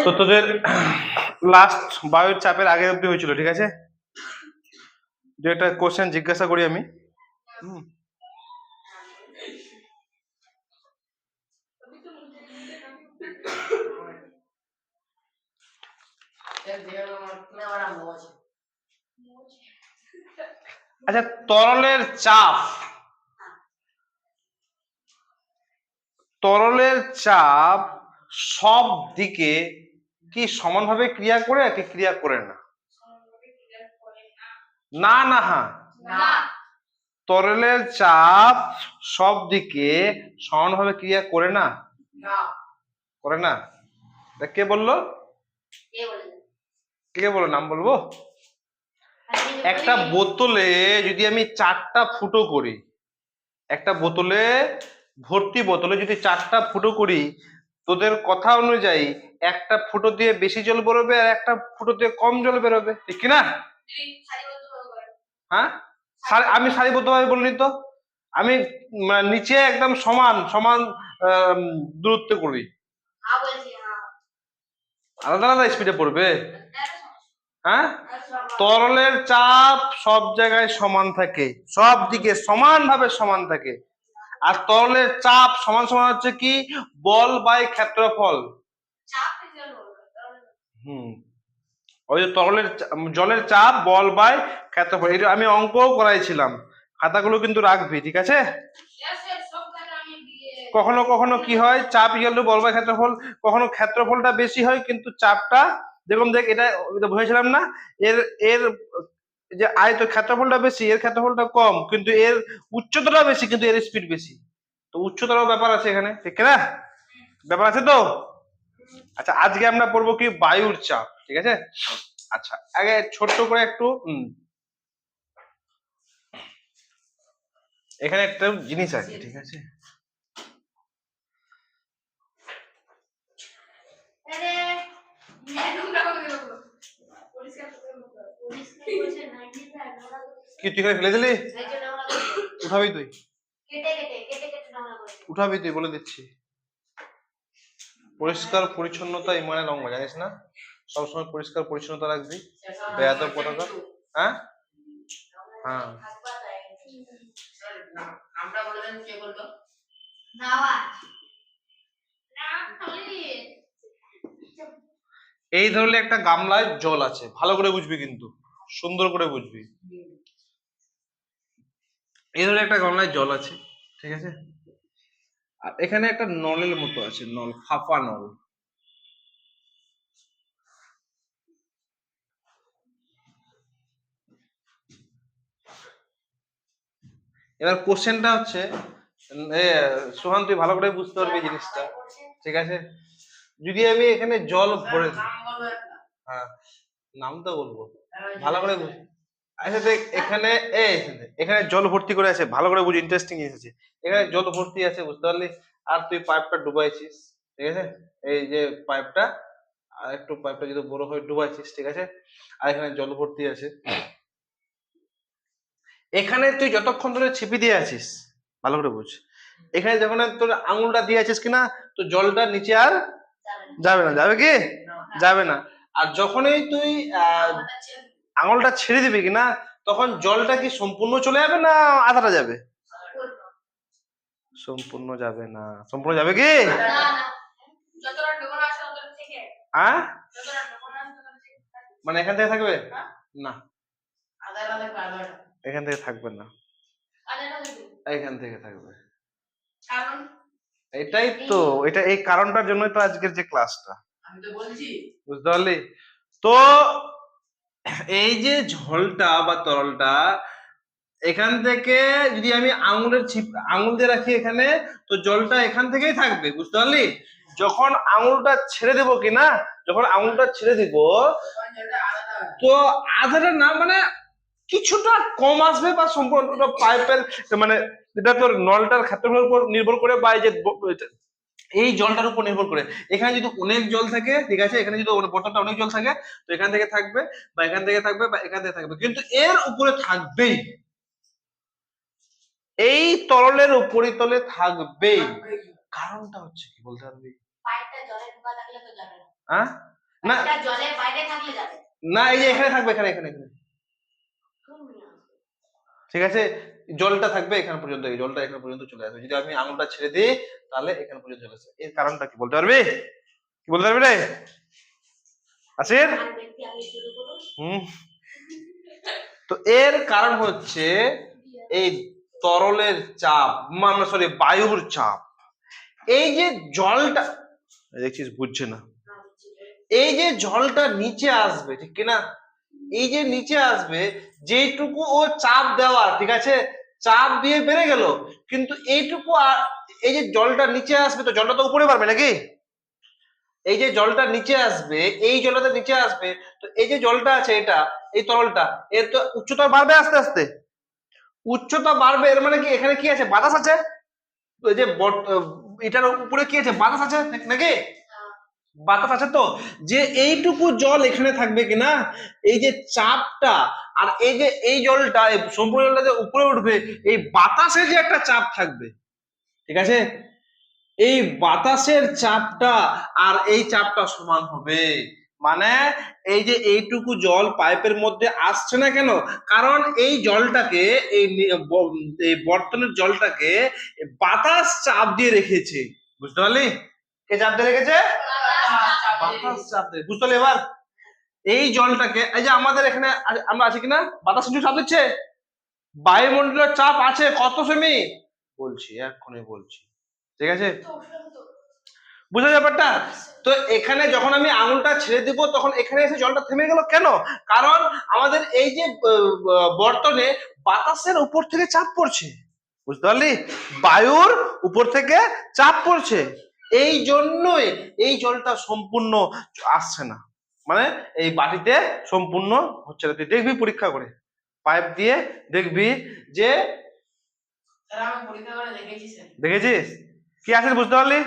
তো তোদের লাস্ট বায়ুর চাপের আগে অব্দি হয়েছিল, ঠিক আছে? দু একটা কোশ্চেন জিজ্ঞাসা করি আমি। আচ্ছা, তরলের চাপ সব দিকে কি সমানভাবে ক্রিয়া করে কি ক্রিয়া করে না? না না, হ্যাঁ, তরলের চাপ সব দিকে সমানভাবে ক্রিয়া করে না? করে না? কে বললো? কে বললো? নাম বলবো? একটা বোতলে যদি আমি 4টা ফুটো করি, একটা বোতলে ভর্তি বোতলে যদি 4টা ফুটো করি, তোদের কথা অনুযায়ী একটা ফুটো দিয়ে বেশি জল বেরোবে আর একটা ফুটো দিয়ে কম জল বেরোবে, ঠিক কিনা? হ্যাঁ, আমি সারিবদ্ধভাবে বলিনি তো, আমি নিচে একদম সমান সমান দূরত্বে করি, আলাদা আলাদা স্পিডে পড়বে। হ্যাঁ, তরলের চাপ সব জায়গায় সমান থাকে, সব দিকে সমানভাবে সমান থাকে। আর তরলের চাপ সমান সমান হচ্ছে কি? বল বাই ক্ষেত্রফল। ওই তরলের জলের চাপ বল বাই ক্ষেত্রফল, এটা আমি অঙ্কও করাইছিলাম, খাতাগুলো কিন্তু রাখবি, ঠিক আছে? কখনো কখনো কি হয়, চাপ ইকুয়াল টু বল বাই ক্ষেত্রফল, কখনো ক্ষেত্রফলটা বেশি হয় কিন্তু চাপটা, দেখুন দেখ, এটা বুঝেছিলাম না, এর এর যে আয়ত ক্ষেত্রফলটা বেশি, এর ক্ষেত্রফলটা কম, কিন্তু এর উচ্চতাটা বেশি, কিন্তু এর স্পিড বেশি। তো উচ্চতারও ব্যাপার আছে এখানে, ঠিক না? ব্যাপার আছে তো। আচ্ছা, আজকে আমরা পড়বো কি? বায়ুর চাপ, ঠিক আছে? আচ্ছা, আগে ছোট্ট করে একটু এখানে একটা জিনিস আছে, ঠিক আছে? কি তুই এখানে ফেলে দিলি? উঠাবি তুই? উঠাবি তুই, বলে দিচ্ছি। পরিষ্কার পরিচ্ছন্নতা ইমানের অঙ্গ, জানিস না? সবসময় পরিষ্কার পরিচ্ছন্নতা রাখবি, বেয়াদব কথাটা। হ্যাঁ হ্যাঁ, আমরা বললেন, কে বললো? এই ধরনের একটা গামলায় জল আছে, ভালো করে বুঝবি কিন্তু, সুন্দর করে বুঝবি। এই ধরনের একটা গামলায় জল আছে, ঠিক আছে? আর এখানে একটা নলের মতো আছে, নল, ফাঁপা নল। এবার কোশ্চেনটা হচ্ছে, সোহান তুই ভালো করে বুঝতে পারবি জিনিসটা, ঠিক আছে? যদি আমি এখানে জল ভরে দিই, হ্যাঁ নাম তো বলবো, ভালো করে বুঝ। আচ্ছা দেখ, এখানে এখানে জল ভর্তি করে আছে, ভালো করে বুঝ, ইন্টারেস্টিং জিনিস আছে। এখানে জল ভর্তি আছে, বুঝতে পারলি? আর তুই পাইপটা ডুবাইছিস, ঠিক আছে? এই যে পাইপটা, আর একটু পাইপটা যদি বড় হয় ডুবাইছিস, ঠিক আছে? আর এখানে জল ভর্তি আছে। এখানে তুই যতক্ষণ ধরে ছিপি দিয়ে আছিস, ভালো করে বুঝ, এখানে যখন তোর আঙুলটা দিয়ে আছিস কিনা, তো জলটা নিচে আর যাবে না, যাবে কি? যাবে না। আর যখনই তুই আঙুলটা ছেড়ে দিবি কিনা, তখন জলটা কি সম্পূর্ণ চলে যাবে না আধাটা যাবে? সম্পূর্ণ যাবে না। সম্পূর্ণ যাবে কি? হ্যাঁ, মানে এখান থেকে থাকবে না, এখান থেকে থাকবে না, এখান থেকে থাকবে। এটাই তো, এটা এই কারণটার জন্যই তো আজকের যে ক্লাসটা, বুঝতে পারলি? তো এই যে জলটা বা তরলটা, এখান থেকে যদি আমি আঙুল দিয়ে রাখি এখানে, তো জলটা এখান থেকেই থাকবে, বুঝতে পারলি? যখন আঙুলটা ছেড়ে দেবো কিনা, যখন আঙুলটা ছেড়ে দিব, তো আধাটা না, মানে কিছুটা কম আসবে, বা সম্পূর্ণ পাইপের মানে এটা তোর নলটার ক্ষেত্রফলের উপর নির্ভর করে, বা এই যে এই জলটার উপর নির্ভর করে। এখানে যদি অনেক জল থাকে, ঠিক আছে, এখানে যদি বোতলটা অনেক জল থাকে, তো এখান থেকে থাকবে, বা এখান থেকে থাকবে, বা এখান থেকে থাকবে, কিন্তু এর উপরে থাকবেই, এই তরলের উপরিতলে থাকবে। কারণটা হচ্ছে কি বলতে পারবি? না না, এই যে এখানে থাকবে, এখানে এখানে এখানে, ঠিক আছে, জলটা থাকবে এখানে পর্যন্ত, এই জলটা এখানে পর্যন্ত চলে আসবে। যদি আমি আঙুলটা ছেড়ে দিই তাহলে এখানে পর্যন্ত চলে আসবে। এর কারণটা কি বলতে পারবি? কি বলতে পারবি রে আসির? তো এর কারণ হচ্ছে এই তরলের চাপ, মানে সরি বায়ুর চাপ। এই যে জলটা দেখছিস বুঝছে না, এই যে জলটা নিচে আসবে, ঠিক কিনা, এই যে নিচে আসবে, যেটুকু ও চাপ দেওয়া, ঠিক আছে, চাপ দিয়ে বেড়ে গেল, কিন্তু এইটুকু এই যে জলটা নিচে আসবে, তো জলটা তো উপরে পারবে নাকি, এই যে জলটা নিচে আসবে, এই জলটা নিচে আসবে, তো এই যে জলটা আছে, এটা এই তরলটা, এর তো উচ্চতা বাড়বে আস্তে আস্তে, উচ্চতা বাড়বে, এর মানে কি এখানে কি আছে, বাতাস আছে, এই যে এটার উপরে কি আছে, বাতাস আছে নাকি, বাতাস আছে, তো যে এইটুকু জল এখানে থাকবে কিনা, এই যে চাপটা, আর এই যে এই জলটা, সম্পূর্ণ জলটা যে উপরে উঠবে, এই বাতাসে যে একটা চাপ থাকবে, ঠিক আছে, এই বাতাসের চাপটা আর এই চাপটা সমান হবে। মানে এই যে এইটুকু জল পাইপের মধ্যে আসছে না কেন, কারণ এই জলটাকে, এই বর্তনের জলটাকে বাতাস চাপ দিয়ে রেখেছে, বুঝতে পারলি, কে চাপ দিয়ে রেখেছে, বাতাস চাপ দিয়ে, বুঝতে পারলি এবার? এই জলটাকে, এই যে আমাদের এখানে আমরা আছি কিনা, বাতাস কিন্তু চাপ দিচ্ছে, বায়ুমণ্ডলের চাপ আছে কত সেমি, বলছি এক্ষুনি বলছি, ঠিক আছে, বুঝা ব্যাপারটা? তো এখানে যখন আমি আঙুলটা ছেড়ে দিব, তখন এখানে এসে জলটা থেমে গেল কেন, কারণ আমাদের এই যে বর্তনে বাতাসের উপর থেকে চাপ পড়ছে, বুঝতে পারলি, বায়ুর উপর থেকে চাপ পড়ছে, এই জন্যই এই জলটা সম্পূর্ণ আসছে না, মানে এই বাটিতে সম্পূর্ণ হচ্ছে না। তুই দেখবি পরীক্ষা করে, পাইপ দিয়ে দেখবি যে, দেখেছিস কি আছে, বুঝতে পারলি,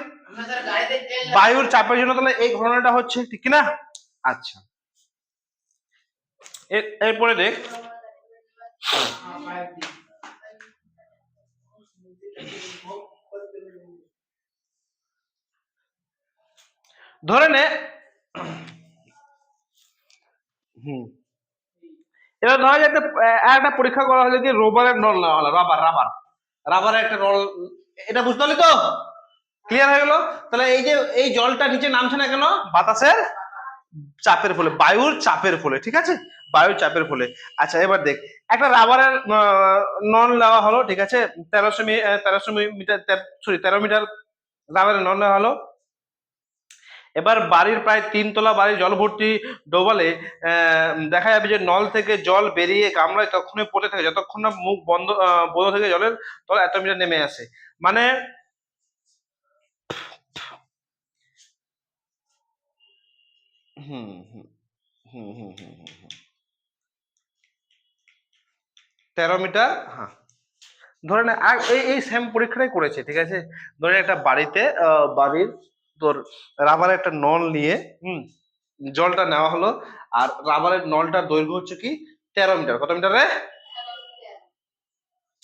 বায়ুর চাপের জন্য তাহলে এই ঘটনাটা হচ্ছে, ঠিক না? আচ্ছা, এরপরে দেখ, ধরে নে, এবার ধরা যায় একটা পরীক্ষা করা হলো যে রবারের নল নেওয়া হলো, রাবারের একটা নল, এটা বুঝতে পারলি তো, ক্লিয়ার হয়ে গেল? তাহলে এই যে এই জলটা নিচে নামছে না কেন, বাতাসের চাপের ফলে, বায়ুর চাপের ফলে, ঠিক আছে, বায়ুর চাপের ফলে। আচ্ছা এবার দেখ, একটা রাবারের নল নেওয়া হলো, ঠিক আছে, 1300 মিটার, সরি 13 মিটার রাবারের নল নেওয়া হলো। এবার বাড়ির প্রায় 3 তলা বাড়ি জল ভর্তি ডোবালে দেখা যাবে যে নল থেকে জল বেরিয়ে গামলায় তখনই পড়ে থাকে, যতক্ষণ না মুখ বন্ধ থেকে জলের তলা 1 মিটার নেমে আসে। মানে হুম হুম হুম হুম হুম হুম 13 মিটার, হ্যাঁ, ধরে না, আর এই সেম পরীক্ষাটাই করেছে, ঠিক আছে, ধরে একটা বাড়িতে বাড়ির তোর রাবারের একটা নল নিয়ে জলটা নেওয়া হলো, আর রাবারের নলটার দৈর্ঘ্য হচ্ছে কি 13 মিটার, কত মিটার রে,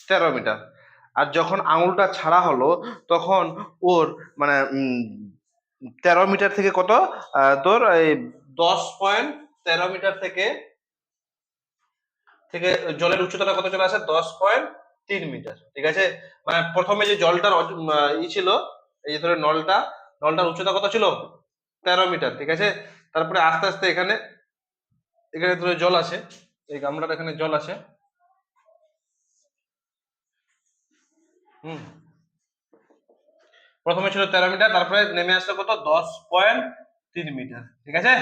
13 মিটার, আর যখন আঙুলটা ছাড়া হলো তখন ওর মানে 13 মিটার থেকে কত, তোর এই 10.13 মিটার থেকে থেকে জলের উচ্চতাটা কত চলে আসে, 10.3 মিটার, ঠিক আছে, মানে প্রথমে যে জলটার ছিল, এই যে ধরে নলটার উচ্চতা কত ছিল, 13 মিটার, ঠিক আছে, তারপরে আস্তে আস্তে এখানে এখানে ধরে জল আছে, এই গামলার এখানে জল আছে, প্রথমে ছিল 13 মিটার, তারপরে নেমে আসলো কত, 10.3 মিটার, ঠিক আছে,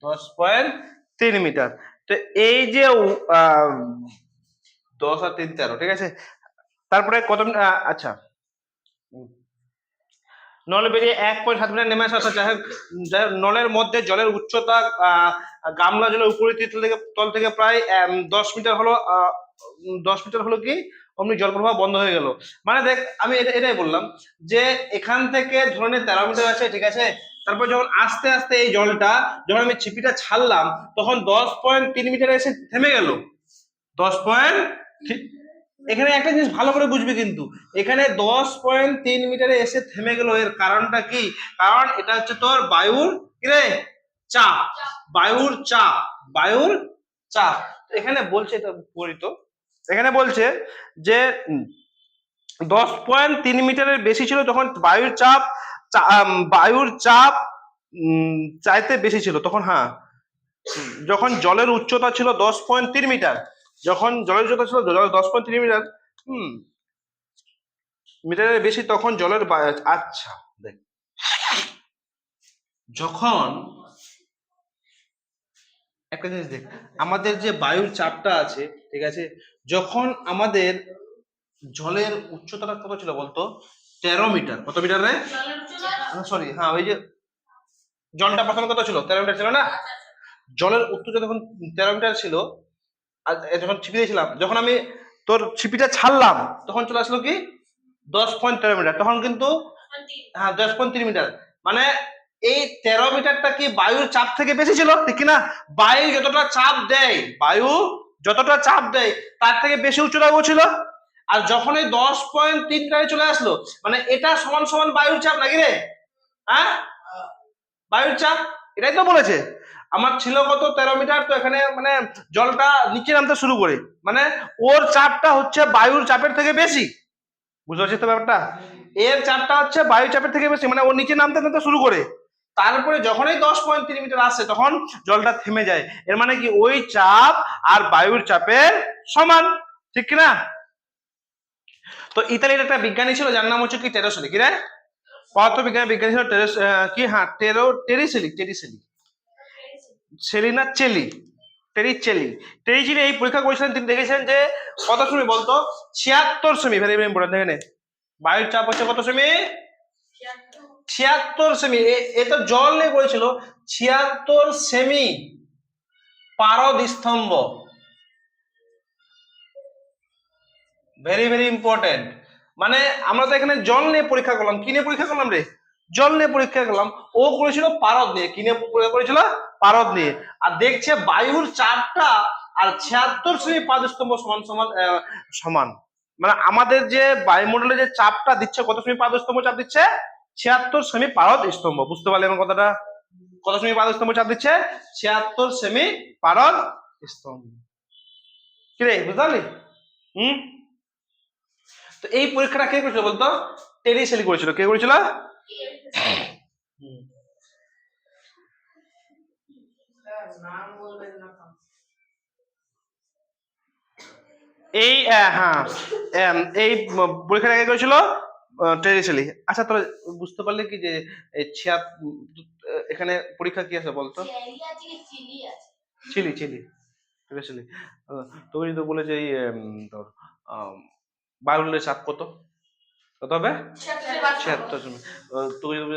10.3 মিটার। তো এই যে 10 আর 3 13, ঠিক আছে, তারপরে কত, আচ্ছা, নল বেরিয়ে 1.7 মিটার নেমে আসা, যাই হোক, নলের মধ্যে জলের উচ্চতা গামলা জলের উপরে তল থেকে প্রায় 10 মিটার হলো, 10 মিটার হলো কি অমনি জল প্রবাহ বন্ধ হয়ে গেল। মানে দেখ, আমি এটাই বললাম যে এখান থেকে ধরনের 13 মিটার আছে, ঠিক আছে, তারপর যখন আস্তে আস্তে এই জলটা, যখন আমি ছিপিটা ছাড়লাম, তখন 10.3 মিটার এসে থেমে গেল, 10. এখানে একটা জিনিস ভালো করে বুঝবি, কিন্তু এখানে 10.3 মিটারে এসে থেমে গেল, এর কারণটা কি? কারণ এটা হচ্ছে তোর বায়ুর কি রে, চাপ, বায়ুর চাপ, বায়ুর চাপ। এখানে বলছে, এটা পরিত, এখানে বলছে যে 10.3 মিটারের বেশি ছিল তখন বায়ুর চাপ, বায়ুর চাপ চাইতে বেশি ছিল তখন, হ্যাঁ, যখন জলের উচ্চতা ছিল 10.3 মিটার, যখন জলের উচ্চতা ছিল 10.3 মিটার মিটারের বেশি, তখন জলের আচ্ছা দেখ, যখন একটা জিনিস দেখ, আমাদের যে বায়ুর চাপটা আছে, ঠিক আছে, যখন আমাদের জলের উচ্চতাটা কত ছিল বলতো, 13 মিটার, কত মিটার রে, সরি, হ্যাঁ, ওই যে জলটা প্রথমে কত ছিল, 13 মিটার ছিল না, জলের উচ্চতা যখন 13 মিটার ছিল, আর যখন ছিপি দিয়েছিলাম, যখন আমি তোর ছিপিটা ছাড়লাম, তখন চলে আসলো কি 10.13 মিটার, তখন কিন্তু, হ্যাঁ, 10.3 মিটার, মানে এই 13 মিটারটা কি বায়ুর চাপ থেকে বেশি ছিল, ঠিক না? বায়ু যতটা চাপ দেয়, বায়ু যতটা চাপ দেয় তার থেকে বেশি উচ্চতা ছিল, আর যখন এই 10.3 মিটারে চলে আসলো, মানে এটা সমান সমান বায়ুর চাপ নাকি রে, হ্যাঁ, বায়ুর চাপ, এটাই তো বলেছে। আমার ছিল কত, 13 মিটার, তো এখানে মানে জলটা নিচে নামতে শুরু করে, মানে ওর চাপটা হচ্ছে বায়ুর চাপের থেকে বেশি, বুঝতে পারছিস তো ব্যাপারটা? এর চাপটা হচ্ছে বায়ু চাপের থেকে বেশি, মানে ও নিচে নামতে নামতে শুরু করে, তারপরে যখনই 10.3 মিটার আসে তখন জলটা থেমে যায়, এর মানে কি ওই চাপ আর বায়ুর চাপের সমান, ঠিক কিনা? তো ইতালির একটা বিজ্ঞানী ছিল, যার নাম হচ্ছে কি টেরোসেলি, কি রে, বিজ্ঞানী ছিল কি, হ্যাঁ, টেরিসেলি, সেলিনা চেলি, টেরিচেলি এই পরীক্ষা করেছিলেন, তিনি দেখেছেন যে কত সেমি বলতো, 76 সেমি, ভেরি ভেরি ইম্পর্টেন্ট, দেখে নে, বায়ুর চাপ হচ্ছে কত সেমি, 76 সেমি, এ তো জল নিয়ে করেছিল, 76 সেমি পারদ স্তম্ভ, ভেরি ভেরি ইম্পর্টেন্ট। মানে আমরা তো এখানে জল নিয়ে পরীক্ষা করলাম, কি নিয়ে পরীক্ষা করলাম রে, জল নিয়ে পরীক্ষা করলাম, ও করেছিল পারদ নিয়ে, কি নিয়ে পরীক্ষা করেছিল, পারদ নিয়ে, আর দেখছে বায়ুর চাপটা আর 76 সেমি পারদ স্তম্ভ সমান সমান সমান, মানে আমাদের যে বায়ুমণ্ডলে যে চাপটা দিচ্ছে, কত সেমি পারদ স্তম্ভ চাপ দিচ্ছে, 76 সেমি পারদ স্তম্ভ, বুঝতে পারলে আমার কথাটা, কত সেমি পারদ স্তম্ভ চাপ দিচ্ছে, 76 সেমি পারদ স্তম্ভ, কি রে, বুঝতে পারলি? হুম। তো এই পরীক্ষাটা কে করেছিল বলতো, টেরিসেলি করেছিল, কে করেছিল? এই হ্যাঁ, এই পরীক্ষাটা কে করেছিল, টেরিসেলি। আচ্ছা, তাহলে বুঝতে পারলে কি যে এখানে পরীক্ষা কি আছে বলতো, চিলি, টেরিসেলি, তুমি যদি বলে যে এই তোর বায়ুমণ্ডলের চাপ কত, কত হবে, 76 সেমি, তুমি যদি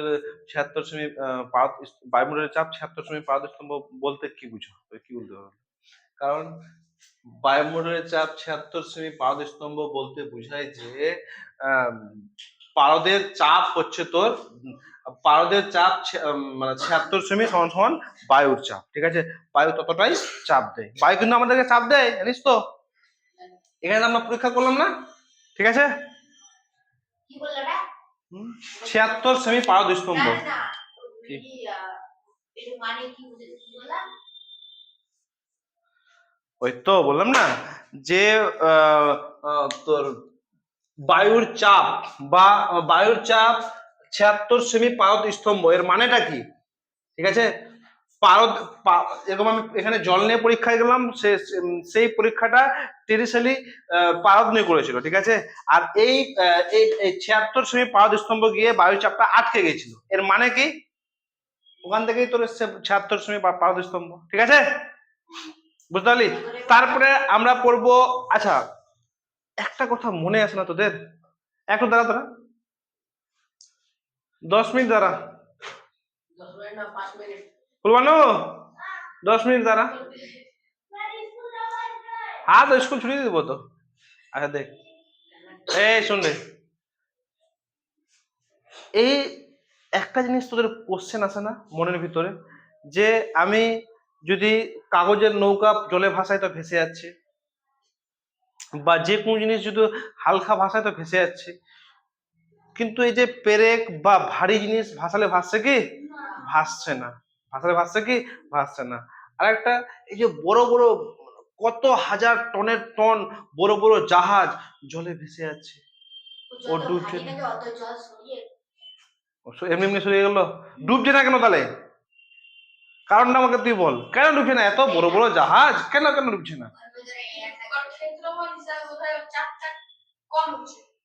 76 সেমি বায়ুমণ্ডলের চাপ 76 সেমি পারদ স্তম্ভ বলতে কি বুঝো, কি বলতে হবে? কারণ বায়ুমণ্ডলের চাপ 76 সেমি পারদ স্তম্ভ বলতে বোঝায় যে পারদের চাপ হচ্ছে তোর, পারদের চাপ মানে 76 সেমি সমান সমান বায়ুর চাপ, ঠিক আছে, বায়ু ততটাই চাপ দেয়, বায়ু কিন্তু আমাদেরকে চাপ দেয়, জানিস তো, এখানে আমরা পরীক্ষা করলাম না, ঠিক আছে, 76 সেমি পারদ স্তম্ভ, ওই তো বললাম না যে তোর বায়ুর চাপ বা বায়ুর চাপ 76 সেমি পারদ স্তম্ভ, এর মানেটা কি, ঠিক আছে, পারদ, এরকম আমি এখানে জল নিয়ে পরীক্ষায় গেলাম, সেই পরীক্ষাটা টেরিসেলি পারদ নিয়ে করেছিল, ঠিক আছে, আর এই 76 সেমি পারদ স্তম্ভ গিয়ে বায়ুর চাপটা আটকে গেছিল, এর মানে কি, ওখান থেকেই তোর 76 সেমি পারদ স্তম্ভ, ঠিক আছে, বুঝতে পারলি? তারপরে আমরা পড়বো, আচ্ছা একটা কথা মনে আছে না তোদের, একটু দাঁড়া তোরা, 10 মিনিট দাঁড়া, বলবানো 10 মিনিট দাঁড়া, হ্যাঁ, তো স্কুল ছুটি দিব তো, আচ্ছা দেখ, এই শুন রে, এই একটা জিনিস তোদের কোশ্চেন আসে না মনের ভিতরে, যে আমি যদি কাগজের নৌকা জলে ভাসাই তো ভেসে যাচ্ছে, বা যে কোনো জিনিস যদি হালকা ভাষায় তো ভেসে যাচ্ছে, কিন্তু এই যে পেরেক বা ভারী জিনিস ভাসালে ভাসছে কি? ভাসছে না। ভাসালে ভাসছে কি? ভাসছে না। আর একটা, এই যে বড় বড় কত হাজার টনের টন বড় বড় জাহাজ জলে ভেসে যাচ্ছে, ও ডুবছে না। এমনি এমনি সরিয়ে গেল, ডুবছে না কেন তাহলে? কারণটা আমাকে তুই বল, কেন ডুবছে না? এত বড় বড় জাহাজ কেন কেন ডুবছে না?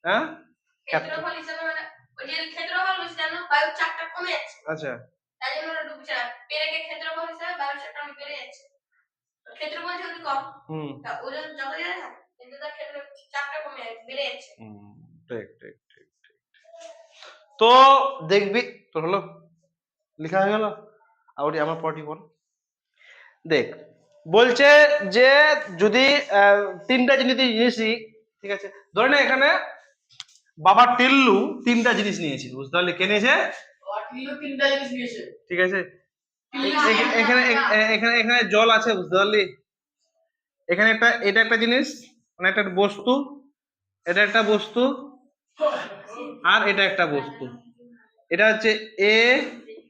হ্যাঁ, আচ্ছা, ঠিক ঠিক ঠিক ঠিক। তো দেখবি তোর হলো, লেখা হয়ে গেল। আর আমার পটি বল। দেখ, বলছে যে যদি তিনটা জিনিসই, ঠিক আছে, ধরে নে এখানে বাবা টিল্লু তিনটা জিনিস নিয়েছিল, বুঝতে পারলি? কে নিয়েছে? ঠিক আছে, এখানে এখানে এখানে জল আছে, বুঝতে পারলি? এখানে একটা, এটা একটা জিনিস, মানে একটা বস্তু, এটা একটা বস্তু, আর এটা একটা বস্তু। এটা হচ্ছে এ,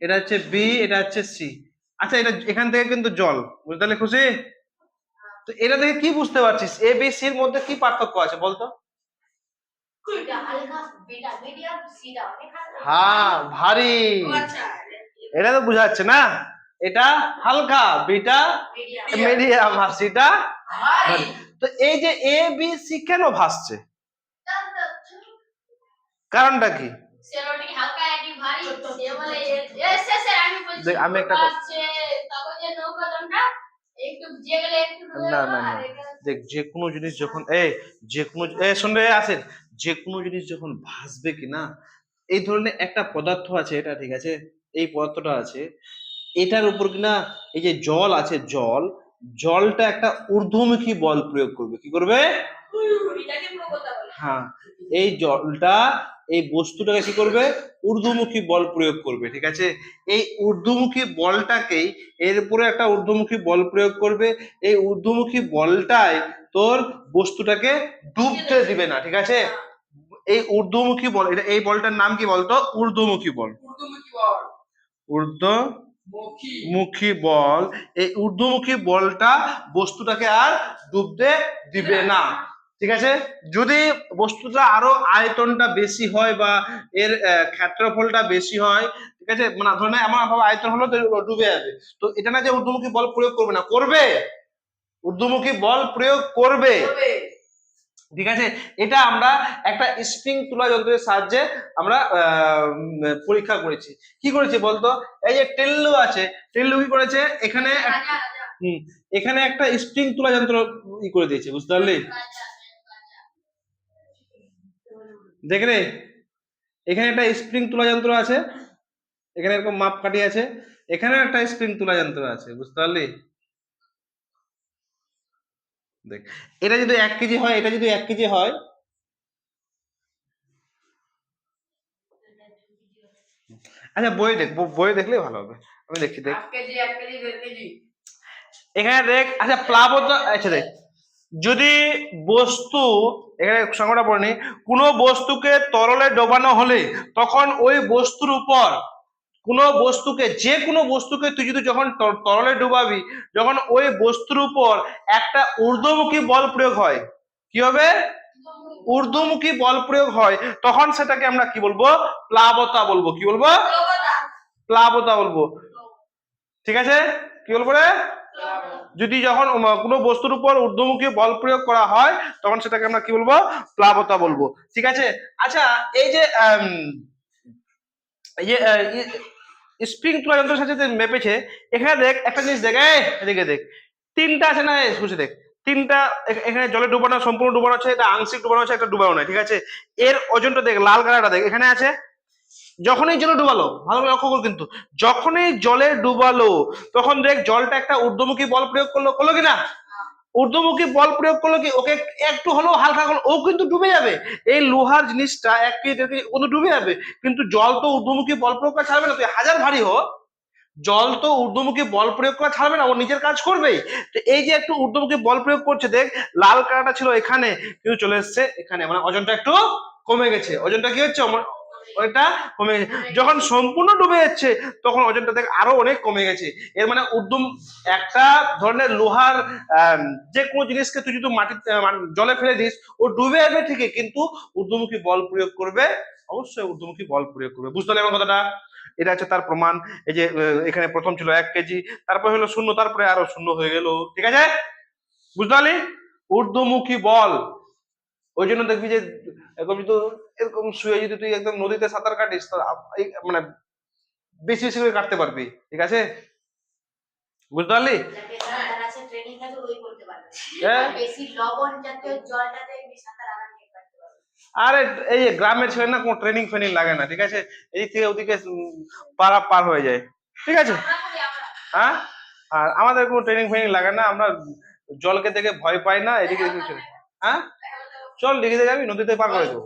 এটা হচ্ছে বি, এটা হচ্ছে সি। আচ্ছা, এটা এখান থেকে কিন্তু জল, বুঝতে পারলি? খুশি? তো এটা থেকে কি বুঝতে পারছিস, এ বি সির মধ্যে কি পার্থক্য আছে বলতো? হ্যাঁ, ভারী। এটা তো বুঝাচ্ছে না, এটা হালকা, বিটা মিডিয়াম, আর সিটা ভারী। তো এই যে এ বি সি কেন ভাসছে, কারণটা কি? আমি একটা না না না, দেখ, যে কোনো জিনিস যখন যে কোনো শুনবে আসেন, যে কোনো জিনিস যখন ভাসবে কি না, এই ধরনের একটা পদার্থ আছে, এটা ঠিক আছে, এই পদার্থটা আছে, এটার উপর কিনা এই যে জল আছে, জলটা একটা ঊর্ধ্বমুখী বল প্রয়োগ করবে। কি করবে? হ্যাঁ, এই জলটা এই বস্তুটাকে কি করবে? ঊর্ধ্বমুখী বল প্রয়োগ করবে, ঠিক আছে। এই ঊর্ধ্বমুখী বলটাকেই, এর উপরে একটা ঊর্ধ্বমুখী বল প্রয়োগ করবে, এই ঊর্ধ্বমুখী বলটাই তোর বস্তুটাকে ডুবতে দিবে না, ঠিক আছে। এই ঊর্ধ্বমুখী বল, এটা, এই বলটার নাম কি বলতো? ঊর্ধ্বমুখী বল। ঊর্ধ্বমুখী বল, এই ঊর্ধ্বমুখী বলটা বস্তুটাকে আর ডুবতে দিবে না, ঠিক আছে। যদি বস্তুটা আরো আয়তনটা বেশি হয় বা এর ক্ষেত্রফলটা বেশি হয়, ঠিক আছে, মানে ধরে এমন ভাবে আয়তন হলো তো ডুবে যাবে, তো এটা না যে ঊর্ধ্বমুখী বল প্রয়োগ করবে না, করবে, ঊর্ধ্বমুখী বল প্রয়োগ করবে, ঠিক আছে। এটা আমরা একটা স্প্রিং তুলা যন্ত্রের সাহায্যে আমরা পরীক্ষা করেছি। কি করেছি বলতো? এই যে টেল্লু আছে, টেল্লু কি করেছে, এখানে এখানে একটা স্প্রিং তুলা যন্ত্র করে দিয়েছে, বুঝতে পারলি? দেখ রে, এখানে একটা স্প্রিং তুলা যন্ত্র আছে, এখানে এরকম মাপ কাঠি আছে, এখানে একটা স্প্রিং তুলা যন্ত্র আছে, বুঝতে পারলি? দেখ, এটা যদি 1 কেজি হয়, এটা যদি 1 কেজি হয়, আচ্ছা বই দেখ, বই দেখলে ভালো হবে, আমি দেখছি, দেখ এখানে দেখ, আচ্ছা প্লাবতা, আচ্ছা দেখ, যদি বস্তু, এখানে সংজ্ঞাটা পড়ে নি, কোনো বস্তুকে তরলে ডোবানো হলে তখন ওই বস্তুর উপর, কোনো বস্তুকে, যে কোনো বস্তুকে তুই যদি যখন তরলে ডুবাবি, যখন ওই বস্তুর উপর একটা ঊর্ধ্বমুখী বল প্রয়োগ হয়, কি হবে? ঊর্ধ্বমুখী বল প্রয়োগ হয়, তখন সেটাকে আমরা কি বলবো? প্লাবতা বলবো। কি বলবো? প্লাবতা বলবো, ঠিক আছে। কি বলবো রে? যদি যখন কোনো বস্তুর উপর ঊর্ধ্বমুখী বল প্রয়োগ করা হয়, তখন সেটাকে আমরা কি বলবো? প্লাবতা বলবো, ঠিক আছে। আচ্ছা, এই যে এই যে স্প্রিং তুলা যন্ত্রের সাথে মেপেছে, এখানে দেখ একটা জিনিস, দেখ এদিকে দেখ, তিনটা আছে না, বুঝে দেখ, তিনটা, এখানে জলে ডুবানো, সম্পূর্ণ ডুবানো আছে, এটা আংশিক ডুবানো আছে, একটা ডুবানো নয়, ঠিক আছে। এর ওজনটা দেখ, লাল কালারটা দেখ, এখানে আছে। যখনই জলে ডুবালো, ভালো করে লক্ষ্য কর, কিন্তু যখনই জলে ডুবালো তখন দেখ জলটা একটা ঊর্ধ্বমুখী বল প্রয়োগ করলো, করলো কিনা? ঊর্ধ্বমুখী বল প্রয়োগ করলো কি, ওকে একটু হলেও হালকা করলো, ও কিন্তু ডুবে যাবে। এই লোহার জিনিসটা 1 কেজি ও তো ডুবে যাবে, কিন্তু জল তো ঊর্ধ্বমুখী বল প্রয়োগ করে ছাড়বে না, তুই হাজার ভারী হো, জল তো ঊর্ধ্বমুখী বল প্রয়োগ করা ছাড়বে না, ও নিজের কাজ করবেই। তো এই যে একটু ঊর্ধ্বমুখী বল প্রয়োগ করছে, দেখ লাল কালারটা ছিল এখানে, কিন্তু চলে এসছে এখানে, মানে ওজনটা একটু কমে গেছে। ওজনটা কি হচ্ছে, ওইটা কমে গেছে। যখন সম্পূর্ণ ডুবে যাচ্ছে তখন ওজনটা দেখ আরো অনেক কমে গেছে। এর মানে একটা ধরনের লোহার যে কোনো জিনিসকে তুই যদি মাটিতে জলে ফেলে দিস, ও ডুবে যাবে ঠিকই, কিন্তু ঊর্ধ্বমুখী বল প্রয়োগ করবে, অবশ্যই ঊর্ধ্বমুখী বল প্রয়োগ করবে। বুঝতে পারলে আমার কথাটা? এটা হচ্ছে তার প্রমাণ। এই যে এখানে প্রথম ছিল 1 কেজি, তারপর হলো 0, তারপরে আরো 0 হয়ে গেল। ঠিক আছে, বুঝতে পারলি? ঊর্ধ্বমুখী বল। ওই জন্য দেখবি যে এরকম যদি এরকম শুয়ে যদি তুই একদম নদীতে সাঁতার কাটিস, তো মানে বেশি বেশি করে কাটতে পারবি। ঠিক আছে, বুঝতে পারলি? আরে এই যে গ্রামের ছেলে না, কোনো ট্রেনিং ফেনিং লাগে না। ঠিক আছে, এদিক থেকে ওদিকে পার হয়ে যায়। ঠিক আছে, হ্যাঁ, আর আমাদের কোনো ট্রেনিং ফেনিং লাগে না, আমরা জলকে দেখে ভয় পাই না। এদিকে হ্যাঁ, চল দিঘিতে যাবি, নদীতে পার করে দেবো।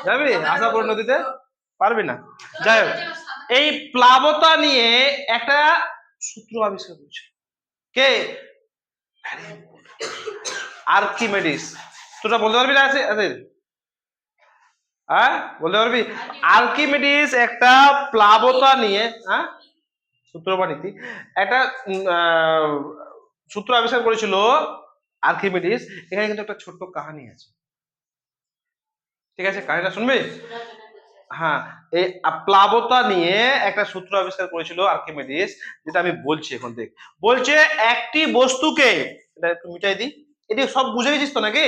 যাবি আশাপুর নদীতে? পারবি না। যাই হোক, এই প্লাবতা নিয়ে একটা সূত্র আবিষ্কার করেছে কে? আর্কিমেডিস। তোরা বলতে পারবি না? আছে হ্যাঁ, বলতে পারবি? আর্কিমেডিস একটা প্লাবতা নিয়ে, হ্যাঁ, সূত্র বা নীতি, একটা সূত্র আবিষ্কার করেছিল আর্কিমেডিস। এখানে কিন্তু একটা ছোট্ট কাহিনী আছে। ঠিক আছে, কাহিনীটা শুনবি? হ্যাঁ, এই প্লাবতা নিয়ে একটা সূত্র আবিষ্কার করেছিল আর্কিমেডিস, যেটা আমি বলছি এখন থেকে। বলছে একটি বস্তুকে, এটা একটু মিটাই দিই, এটি সব বুঝে গেছিস তো নাকি?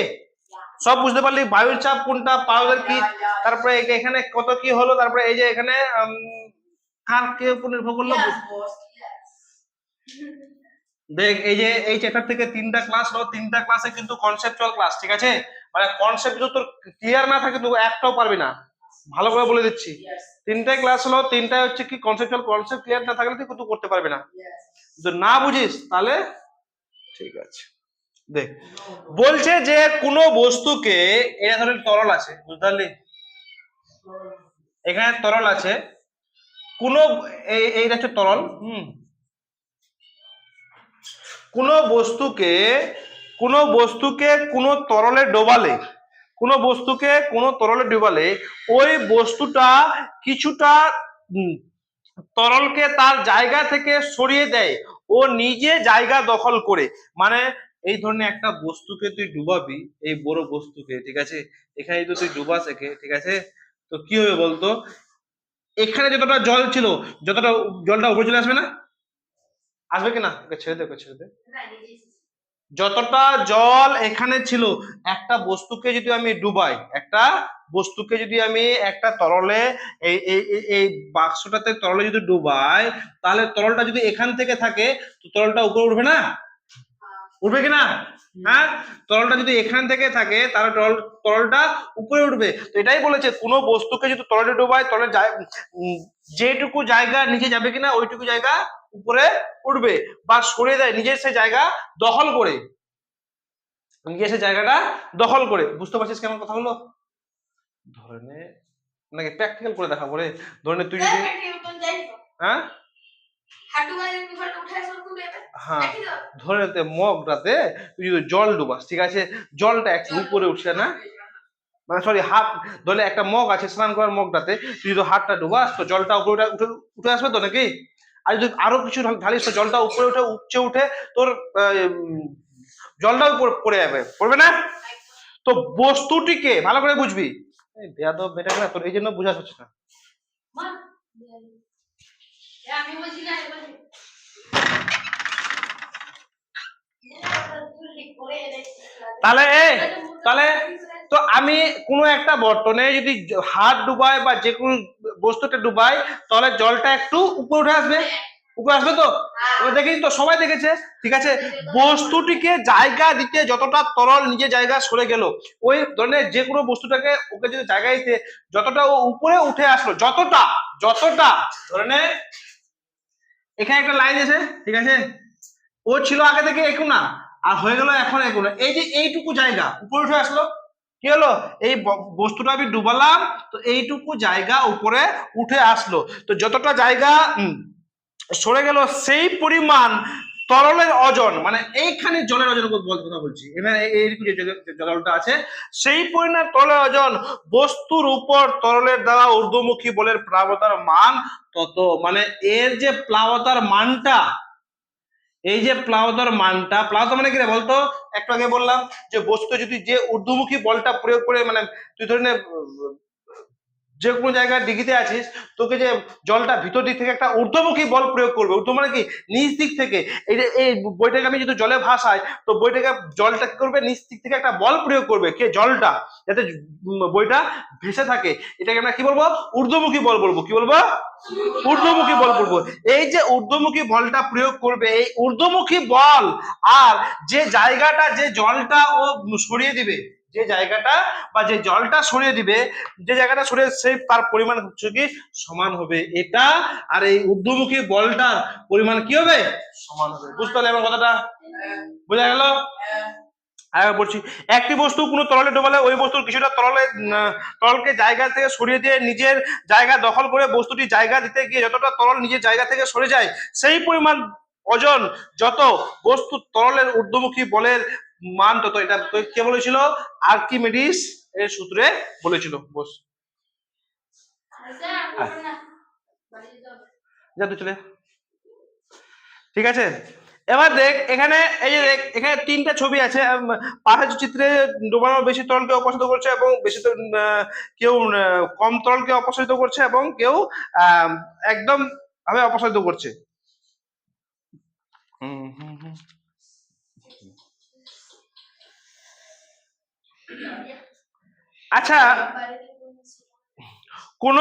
সব বুঝতে পারলি? বায়ুর চাপ কোনটা, পারদের কি, তারপরে এখানে কত কি হলো, তারপরে এই যে এখানে কার কে উপর নির্ভর করলো। দেখ এই যে এই চ্যাপ্টার থেকে 3টা ক্লাস হলো, 3টা ক্লাসে কিন্তু কনসেপচুয়াল ক্লাস। ঠিক আছে, মানে কনসেপ্ট যদি তোর ক্লিয়ার না থাকে তুই একটাও পারবি না, ভালো করে বলে দিচ্ছি। 3টাই ক্লাস হলো, 3টাই হচ্ছে কি কনসেপচুয়াল। কনসেপ্ট ক্লিয়ার না থাকলে তুই কিছু করতে পারবি না। যদি না বুঝিস তাহলে ঠিক আছে। দেখ বলছে যে কোনো বস্তুকে, এটা ধরেন তরল আছে, বুঝতে পারলি? এখানে তরল আছে, কোনো এইটা হচ্ছে তরল। কোনো বস্তুকে কোনো তরলে ডোবালে, কোনো বস্তুকে কোনো তরলে ডোবালে ওই বস্তুটা কিছুটা তরলকে তার জায়গা থেকে সরিয়ে দেয়, ও নিজে জায়গা দখল করে। মানে এই ধরনের একটা বস্তুকে তুই ডুবাবি, এই বড় বস্তুকে, ঠিক আছে, এখানে যদি তুই ডুবাস একে, ঠিক আছে, তো কি হবে বলতো? এখানে যতটা জল ছিল, যতটা জলটা উপরে চলে আসবে না? আসবে কিনা? ওকে ছেড়ে দে, ওকে ছেড়ে দে। যতটা জল এখানে ছিল, একটা বস্তুকে যদি আমি ডুবাই, একটা তরলে, এই বাক্সটাতে তরলে যদি ডুবাই, তাহলে তরলটা যদি এখান থেকে থাকে, তো তরলটা উপরে উঠবে না? উঠবে কিনা? হ্যাঁ, তরলটা যদি এখান থেকে থাকে তাহলে তরলটা উপরে উঠবে। তো এটাই বলেছে, কোনো বস্তুকে যদি তরলে ডুবাই, তরলে যেটুকু জায়গা নিচে যাবে কিনা ওইটুকু জায়গা উপরে উঠবে, বা সরে দেয় নিজের সে জায়গা দখল করে, নিজের সে জায়গাটা দখল করে। বুঝতে পারছিস কেমন কথা হলো? ধরে নে, নাকি প্র্যাকটিক্যাল করে দেখাবো রে। ধরে নে তুই যদি, হ্যাঁ হ্যাঁ, ধরে নিতে মগটাতে তুই যদি জল ডুবাস, ঠিক আছে, জলটা একটু উপরে উঠছে না, মানে সরি হাত, ধরলে একটা মগ আছে, স্নান করার মগটাতে তুই যদি হাতটা ডুবাস, তো জলটা উপরে উঠে আসবে তো নাকি? আর যদি আরো কিছু ঢালিস, তো জলটা উপরে উঠে তোর জলটা উপরে পড়ে যাবে, পড়বে না? তো বস্তুটিকে ভালো করে বুঝবি, বেয়াদব বেটা না, তোর এই জন্য বোঝা হচ্ছে না। তাহলে তাহলে তো আমি কোনো একটা বর্তনে যদি হাত ডুবাই বা যে কোনো বস্তুটা ডুবাই, তাহলে জলটা একটু উপরে উঠে আসবে, উপরে আসবে তো? দেখেছি তো, সবাই দেখেছে। ঠিক আছে, বস্তুটিকে জায়গা দিতে যতটা তরল নিজে জায়গা সরে গেল, ওই ধরনের যে কোনো বস্তুটাকে ওকে যদি জায়গা দিতে যতটা ও উপরে উঠে আসলো, যতটা ধরে নে এখানে একটা লাইন আছে, ঠিক আছে, ও ছিল আগে থেকে একোনা, আর হয়ে গেল এখন একোনা। এই যে এইটুকু জায়গা উপরে উঠে আসলো, কি হলো? এই বস্তুটা আমি ডুবালাম, তো এইটুকু জায়গা উপরে উঠে আসলো। তো যতটা জায়গা সরে গেল সেই পরিমাণ তরলের ওজন, মানে এইখানে জলের ওজন কথা বলছি, এখানে এইরকম যে জলটা আছে সেই পরিমাণ তরলের ওজন বস্তুর উপর তরলের দ্বারা ঊর্ধ্বমুখী বলের প্লাবতার মান তত, মানে এর যে প্লাবতার মানটা, এই যে প্লাবতার মানটা, প্লাবতা মানে কি রে বলতো, একটু আগে বললাম যে বস্তু যদি যে ঊর্ধ্বমুখী বলটা প্রয়োগ করে, মানে তুই ধরে নে যে কোনো জায়গায় ডিগিতে আছিস, তোকে যে জলটা ভিতর দিক থেকে একটা ঊর্ধ্বমুখী বল প্রয়োগ করবে, ঊর্ধ্ব মানে কি নিচ দিক থেকে, এই যে এই বইটাকে আমি যদি জলে ভাসাই তো বইটাকে জলটা কি করবে, নিচ দিক থেকে একটা বল প্রয়োগ করবে, কে জলটা, যাতে বইটা ভেসে থাকে, এটাকে আমরা কি বলবো, ঊর্ধ্বমুখী বল বলবো, কি বলবো, ঊর্ধ্বমুখী বল বলবো। এই যে ঊর্ধ্বমুখী বলটা প্রয়োগ করবে, এই ঊর্ধ্বমুখী বল আর যে জায়গাটা, যে জলটা ও সরিয়ে দিবে, যে জায়গাটা বা যে জলটা সরিয়ে দিবে, যে জায়গাটা সরিয়ে সেই তার পরিমাণ হচ্ছে কি সমান হবে, এটা আর এই ঊর্ধ্বমুখী বলটার পরিমাণ কি হবে, সমান হবে। বুঝতে পারলে আমার কথাটা, বোঝা গেল? আরেকবার বলছি, একটি বস্তু কোনো তরলে ডোবালে ওই বস্তুর কিছুটা তরলকে জায়গা থেকে সরিয়ে দিয়ে নিজের জায়গা দখল করে বস্তুটি জায়গা দিতে গিয়ে যতটা তরল নিজের জায়গা থেকে সরে যায় সেই পরিমাণ ওজন যত বস্তু তরলের ঊর্ধ্বমুখী বলের মান তত, এটা কে বলেছিল, আর্কিমিডিস এর সূত্রে বলেছিল। বস যা তুই চলে, ঠিক আছে। এবার দেখ এখানে, এই যে দেখ এখানে তিনটা ছবি আছে, পাশের চিত্রে ডোবানো বেশি তরলকে অপসারিত করছে এবং বেশি কেউ কম তরলকে অপসারিত করছে এবং কেউ একদম ভাবে অপসারিত করছে। আচ্ছা, কোন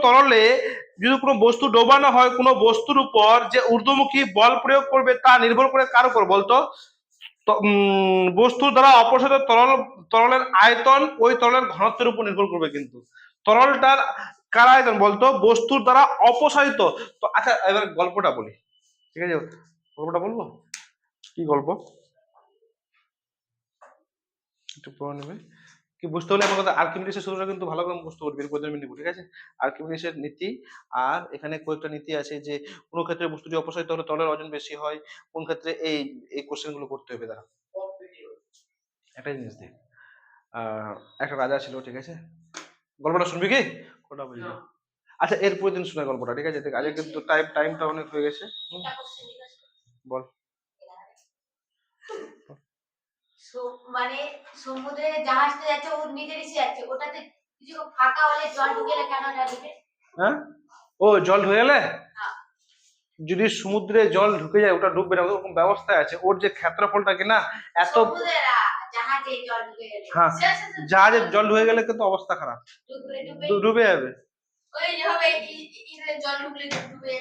তরলে যদি কোনো বস্তু ডোবানো হয়, কোনো বস্তুর উপর যে ঊর্ধ্বমুখী বল প্রয়োগ করবে তা নির্ভর করে কার উপর বলতো, বস্তুর দ্বারা অপসারিত তরলের আয়তন ওই তরলের ঘনত্বের উপর নির্ভর করবে, কিন্তু তরলটার কার আয়তন বলতো, বস্তুর দ্বারা অপসারিত। তো আচ্ছা এবার গল্পটা বলি, ঠিক আছে, গল্পটা বলবো, কি গল্প একটু পড়ে নেবে, কি বুঝতে হলে আমার কথা, আর্কিমিডিসের সূত্রটা কিন্তু ভালো করে মুখস্থ করবে, এরপর আমি নিব, ঠিক আছে। আর্কিমিডিসের নীতি, আর এখানে কয়েকটা নীতি আছে যে কোন ক্ষেত্রে বস্তুটি অপসারিত হলে তরলের ওজন বেশি হয়, কোন ক্ষেত্রে এই এই কোশ্চেন গুলো করতে হবে। তারা একটা জিনিস দেখ, একটা রাজা ছিল, ঠিক আছে, গল্পটা শুনবি কি, কোনটা বলি, আচ্ছা এরপর দিন শোনা গল্পটা, ঠিক আছে, আজকে কিন্তু টাইমটা অনেক হয়ে গেছে, বল। মানে সমুদ্রে জাহাজটা যাচ্ছে, ও নিজের ইচ্ছে যাচ্ছে, ওটাতে কিছু ফাঁকা হলে জল ঢুকে গেলে কেন যাবে? হ্যাঁ, ও জল ঢুকে গেলে, যদি সমুদ্রে জল ঢুকে যায় ওটা ডুববে না, ওরকম ব্যবস্থা আছে, ওর যে ক্ষেত্রফলটা কিনা এত, জাহাজে জল ঢুকে গেলে, হ্যাঁ জাহাজের জল ঢুকে গেলে কিন্তু অবস্থা খারাপ, ডুবে যাবে, ওই যে হবে জল ঢুকলে ডুবে